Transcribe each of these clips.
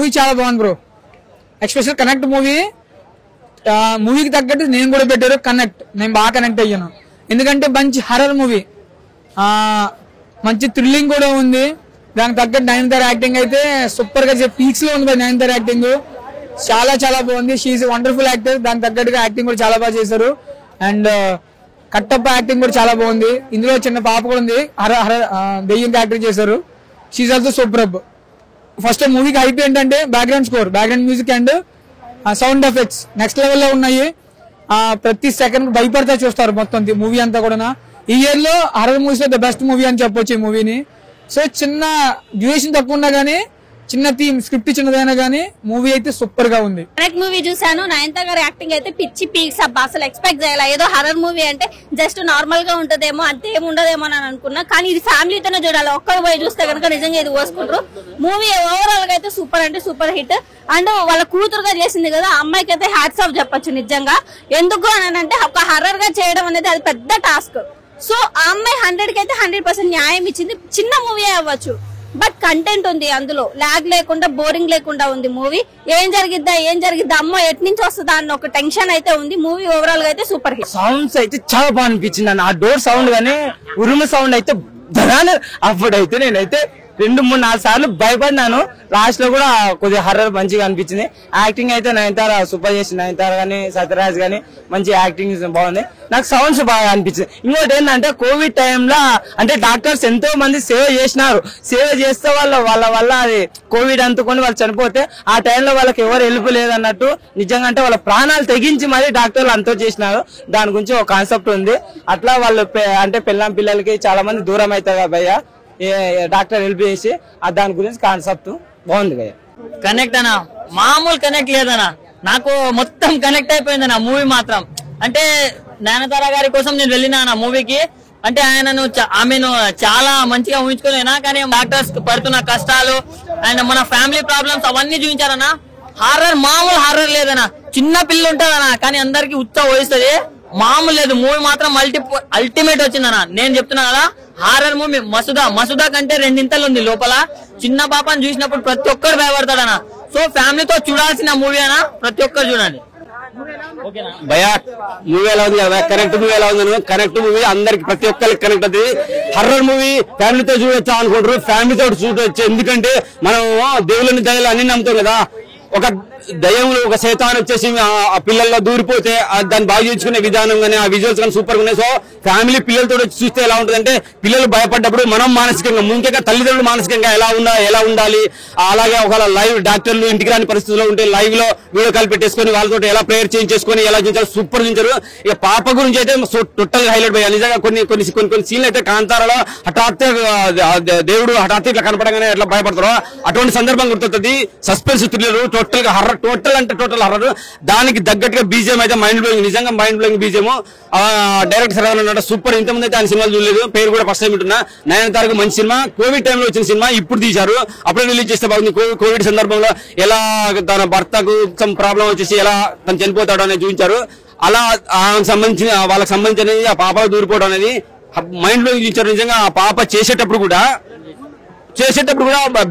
Movie చాలా బాగుంది bro. Special connect మూవీకి తగ్గట్టు నేను కూడా పెట్టారు కనెక్ట్. నేను బాగా కనెక్ట్ అయ్యాను, ఎందుకంటే మంచి హర్రర్ మూవీ, మంచి థ్రిల్లింగ్ కూడా ఉంది. దానికి తగ్గట్టు నయనతార యాక్టింగ్ అయితే సూపర్ గా పీక్స్ లో ఉంది. నయనతార యాక్టింగ్ చాలా చాలా బాగుంది. She wonderful actor. దానికి తగ్గట్టుగా యాక్టింగ్ కూడా చాలా బాగా చేశారు. అండ్ కట్టప్ప యాక్టింగ్ కూడా చాలా బాగుంది. ఇందులో చిన్న పాప కూడా ఉంది, దెయ్యం యాక్టింగ్ చేశారు. She also super. ఫస్ట్ మూవీకి హైప్ ఏంటంటే background score, background music and sound effects next level లో ఉన్నాయి. ప్రతి సెకండ్ భయపడితే చూస్తారు మొత్తం మూవీ అంతా కూడా. ఈ ఇయర్ లో హర్రర్ మూవీస్ లో ద బెస్ట్ మూవీ అని చెప్పొచ్చు ఈ మూవీని. సో చిన్న డ్యూరేషన్ తక్కువ ఉన్నా గానీ, చిన్న థీమ్ స్క్రిప్ట్ చిన్నదైనా గానీ మూవీ అయితే సూపర్ గా ఉంది. కనెక్ట్ మూవీ చూసాను. నయనతార గారి యాక్టింగ్ అయితే పిచ్చి పీక్స్ అబ్బా. అసలు ఎక్స్పెక్ట్ చేయాలి ఏదో హర్రర్ మూవీ అంటే జస్ట్ నార్మల్ గా ఉంటదేమో, అంతే ఏమి ఉండదేమో అని అనుకున్నా. కానీ ఇది ఫ్యామిలీతోనే చూడాలి. ఒక్కరు పోయి చూస్తే కనుక నిజంగా ఇది పోసుకుంటారు. మూవీ ఓవరాల్ గా అయితే సూపర్ అంటే సూపర్ హిట్. అండ్ వాళ్ళ కూతురుగా చేసింది కదా, అమ్మాయికి అయితే హ్యాట్స్ ఆఫ్ చెప్పొచ్చు నిజంగా. ఎందుకు అని అంటే ఒక హర్రర్ గా చేయడం అనేది అది పెద్ద టాస్క్. సో ఆ అమ్మాయి 100కి అయితే 100% న్యాయం ఇచ్చింది. చిన్న మూవీ అవ్వచ్చు, బట్ కంటెంట్ ఉంది అందులో, లాగ్ లేకుండా బోరింగ్ లేకుండా ఉంది మూవీ. ఏం జరిగిద్దా అమ్మో ఎట్ నుంచి వస్తుందా అన్న ఒక టెన్షన్ అయితే ఉంది. మూవీ ఓవరాల్ గా అయితే సూపర్ హిట్. సౌండ్స్ అయితే చాలా బాగా అనిపించింది అన్న. ఆ డోర్ సౌండ్ గానీ ఉరుము సౌండ్ అయితే అప్పుడైతే నేనైతే 2-3-4 సార్లు భయపడినాను. లాస్ట్ లో కూడా కొద్దిగా హర్రర్ మంచిగా అనిపించింది. యాక్టింగ్ అయితే నయనతార సూపర్ చేసింది. నయనతార గానీ సత్యరాజ్ గానీ మంచి యాక్టింగ్ బాగుంది. నాకు సౌండ్స్ బాగా అనిపించింది. ఇంకోటి ఏంటంటే కోవిడ్ టైంలో అంటే డాక్టర్స్ ఎంతో మంది సేవ చేసినారు. సేవ చేస్తే వాళ్ళ అది కోవిడ్ అందుకొని వాళ్ళు చనిపోతే ఆ టైంలో వాళ్ళకి ఎవరు హెల్ప్ లేదన్నట్టు నిజంగా అంటే వాళ్ళ ప్రాణాలు తెగించి మరీ డాక్టర్లు అంతా చేసినారు. దాని గురించి ఒక కాన్సెప్ట్ ఉంది. అట్లా వాళ్ళు అంటే పిల్లలకి చాలా మంది దూరం అవుతారు భయ్య, డాక్టర్ హెల్ప్ చేసి దాని గురించి కాన్సెప్ట్ బాగుంది భయ్య. కనెక్ట్ అన్న మామూలు కనెక్ట్ లేదన్నా, నాకు మొత్తం కనెక్ట్ అయిపోయిందన్న మూవీ మాత్రం. అంటే నయనతార గారి కోసం నేను వెళ్ళినా అన్న మూవీకి. అంటే ఆమెను చాలా మంచిగా ఊహించుకోలేనా, కానీ డాక్టర్స్ పడుతున్న కష్టాలు అండ్ మన ఫ్యామిలీ ప్రాబ్లమ్స్ అవన్నీ చూపించారన్నా. హారర్ మామూలు హారర్ లేదన్నా, చిన్న పిల్లలు ఉంటుందన్నా కానీ అందరికి ఉత్త వహిస్తుంది, మామూలు లేదు. మూవీ మాత్రం అల్టిమేట్ వచ్చిందన్నా. నేను చెప్తున్నా కదా, హారర్ మూవీ మసుదా కంటే 2 ఇంతలు ఉంది లోపల. చిన్న పాపని చూసినప్పుడు ప్రతి ఒక్కరు భయపడతాడన్న. సో ఫ్యామిలీతో చూడాల్సిన మూవీ అన్న, ప్రతి ఒక్కరు చూడండి. భయా మూవీ ఎలా ఉంది కదా, కనెక్ట్ మూవీ ఎలా ఉంది? కనెక్ట్ మూవీ అందరికి ప్రతి ఒక్కరికి కనెక్ట్ అవుతుంది. హర్రర్ మూవీ ఫ్యామిలీతో చూడొచ్చా అనుకుంటారు, ఫ్యామిలీతో చూడొచ్చు. ఎందుకంటే మనం దేవుళ్ళని దయలు అన్ని నమ్ముతాం కదా. ఒక దయ్యంలో ఒక శైతాన్ వచ్చేసి ఆ పిల్లల్లో దూరిపోతే దాన్ని బాగా చేసుకునే విధానం కానీ ఆ విజువల్స్ కానీ సూపర్ గా ఉన్నాయి. సో ఫ్యామిలీ పిల్లలతో చూస్తే ఎలా ఉంటుందంటే పిల్లలు భయపడ్డప్పుడు మనం మానసికంగా ముఖ్యంగా తల్లిదండ్రులు మానసికంగా ఎలా ఉండాలి, అలాగే ఒక లైవ్ డాక్టర్లు ఇంటికి రాని పరిస్థితుల్లో ఉంటే లైవ్ లో వీడియో కాల్ పెట్టేసుకుని వాళ్ళతో ఎలా ప్రేయర్ చేసుకుని ఎలా చూపించాలి సూపర్ చూపించారు. ఇక పాప గురించి అయితే టోటల్ హైలైట్ అయ్యాలి. నిజంగా కొన్ని సీన్లు అయితే కాంతారలో దేవుడు హఠాత్ ఇట్లా కనపడగానే ఎట్లా భయపడతారో అటువంటి సందర్భం గుర్తొస్తుంది. సస్పెన్స్ థ్రిల్లర్ టోటల్ గా హర్రర్, టోటల్ హర్రర్. దానికి తగ్గట్టుగా బీజిఎం అయితే మైండ్ బ్లోయింగ్, నిజంగా మైండ్ బ్లోయింగ్ బీజిఎం. డైరెక్టర్ సరదా సూపర్. ఇంతమంది అయితే ఆయన సినిమాలు చూడలేదు, పేరు కూడా ఫస్ట్ టైం వింటున్నా. నయనతారకు మంచి సినిమా, కోవిడ్ టైంలో వచ్చిన సినిమా ఇప్పుడు తీశారు, అప్పుడే రిలీజ్ చేస్తే బాగుంది. కోవిడ్ సందర్భంలో ఎలా తన భర్తకు సమ్ ప్రాబ్లం వచ్చేసి ఎలా తను చనిపోతాడు అనేది చూపించారు. అలా వాళ్ళకి సంబంధించిన ఆ పాపకు దూరిపోవడం అనేది మైండ్ బ్లోయింగ్ చూపించారు. నిజంగా ఆ పాప చేసేటప్పుడు కూడా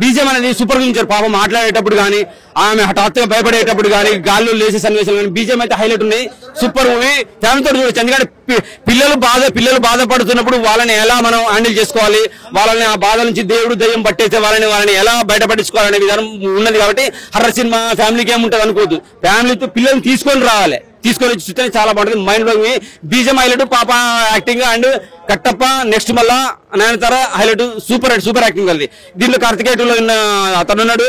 బీజం అనేది సూపర్ గా ఇచ్చారు. పాపం మాట్లాడేటప్పుడు కానీ ఆమె హఠాత్తుగా భయపడేటప్పుడు కానీ గాల్లో లేసే సన్నివేశాలు కానీ బీజం అయితే హైలైట్ ఉంది. సూపర్ మూవీ, ఫ్యామిలీతో చూడొచ్చు. ఎందుకంటే పిల్లలు బాధపడుతున్నప్పుడు వాళ్ళని ఎలా మనం హ్యాండిల్ చేసుకోవాలి, వాళ్ళని ఆ బాధ నుంచి దేవుడు దయ్యం పట్టేస్తే వాళ్ళని ఎలా బయటపడించుకోవాలనే విధానం ఉన్నది. కాబట్టి హర్రర్ సినిమా ఫ్యామిలీకి ఏముంటది అనుకోవద్దు, ఫ్యామిలీతో పిల్లల్ని తీసుకొని వచ్చి చూస్తే చాలా బాగుంటుంది. మైండ్ బ్లోయింగ్ బీజం హైలైట్, పాప యాక్టింగ్ అండ్ కట్టప్ప నెక్స్ట్ మళ్ళా నయనతార హైలైట్. సూపర్ యాక్టింగ్ అది. దీంట్లో కార్తికేయులో అతను ఉన్నాడు,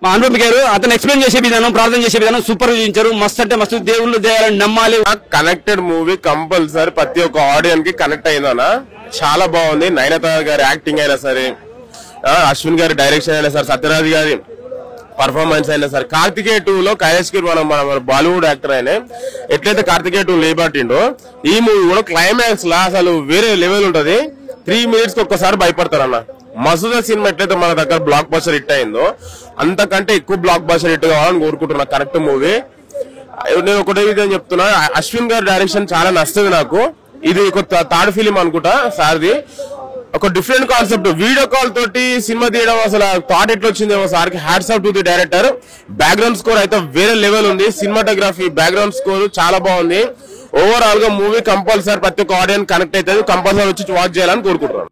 మా అనుపమ గారు, అతను ఎక్స్ప్లెయిన్ చేసే విధానం, ప్రార్థన చేసే విధానం సూపర్ చూపించారు. మస్తు అంటే మస్తు, దేవుళ్ళు దేయాలని నమ్మాలి. కనెక్టెడ్ మూవీ కంపల్సరీ ప్రతి ఒక్క ఆడియన్స్ కి కనెక్ట్ అయిందనా. చాలా బాగుంది. నయనతార గారి యాక్టింగ్ అయినా సరే, అశ్విన్ గారి డైరెక్షన్ అయినా సరే, సత్యరాజ్ గారి పర్ఫార్మెన్స్ అయినా సరే. కార్తికేయ 2లో కైలాష్ కి మన బాలీవుడ్ యాక్టర్ అయినా ఎట్లయితే కార్తికేయ 2 లేబట్టిండో ఈ మూవీ కూడా క్లైమాక్స్ లా అసలు వేరే లెవెల్ ఉంటది. 3 minutes కి ఒక్కసారి భయపడతారన్న. మసూదా సినిమా ఎట్లయితే మన దగ్గర బ్లాక్ బస్టర్ హిట్ అయిందో అంతకంటే ఎక్కువ బ్లాక్ బస్టర్ హిట్ కావాలని కోరుకుంటున్నా. Correct movie. నేను ఒకటే విధంగా చెప్తున్నా, అశ్విన్ గారి డైరెక్షన్ చాలా నచ్చింది నాకు. ఇది ఒక థర్డ్ ఫిలిం అనుకుంటా సార్ది. ఒక డిఫరెంట్ కాన్సెప్ట్, వీడియో కాల్ తోటి సినిమా తీయడం అసలు థాట్ ఎట్లా వచ్చిందేమో సార్కి hats off to the director. Background score అయితే వేరే లెవెల్ ఉంది, సినిమాటోగ్రఫీ బ్యాక్గ్రౌండ్ స్కోర్ చాలా బాగుంది. ఓవరాల్ గా మూవీ కంపల్సరీ ప్రతి ఒక్క ఆడియన్స్ కనెక్ట్ అవుతుంది, కంపల్సరీ వచ్చి వాచ్ చేయాలని కోరుకుంటున్నాను.